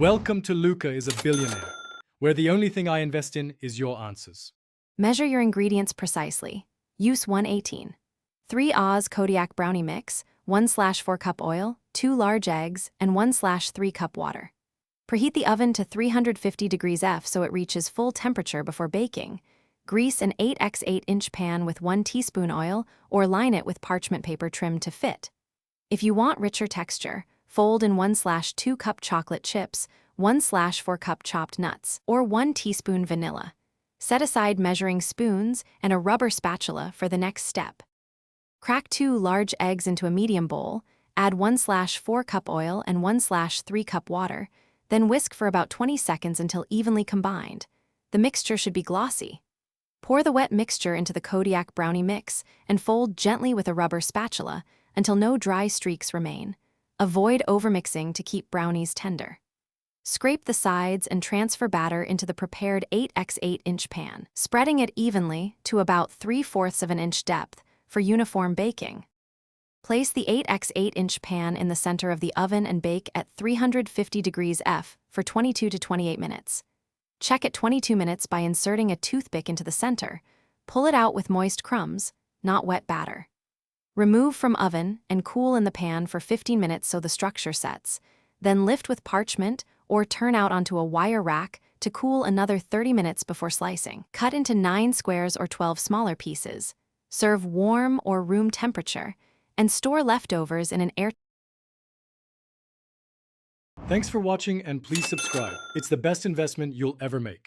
Welcome to Luca is a Billionaire, where the only thing I invest in is your answers. Measure your ingredients precisely. Use 118. 3 Oz Kodiak Brownie Mix, 1/4 cup oil, 2 large eggs, and 1/3 cup water. Preheat the oven to 350 degrees F so it reaches full temperature before baking. Grease an 8x8-inch pan with 1 teaspoon oil or line it with parchment paper trimmed to fit. If you want richer texture, fold in 1/2 cup chocolate chips, 1/4 cup chopped nuts, or 1 teaspoon vanilla. Set aside measuring spoons and a rubber spatula for the next step. Crack 2 large eggs into a medium bowl, add 1/4 cup oil and 1/3 cup water, then whisk for about 20 seconds until evenly combined. The mixture should be glossy. Pour the wet mixture into the Kodiak Brownie mix and fold gently with a rubber spatula until no dry streaks remain. Avoid overmixing to keep brownies tender. Scrape the sides and transfer batter into the prepared 8x8-inch pan, spreading it evenly to about 3/4 of an inch depth for uniform baking. Place the 8x8-inch pan in the center of the oven and bake at 350 degrees F for 22 to 28 minutes. Check at 22 minutes by inserting a toothpick into the center. Pull it out with moist crumbs, not wet batter. Remove from oven and cool in the pan for 15 minutes so the structure sets. Then lift with parchment or turn out onto a wire rack to cool another 30 minutes before slicing. Cut into 9 squares or 12 smaller pieces. Serve warm or room temperature, and store leftovers in an air. Thanks for watching and please subscribe. It's the best investment you'll ever make.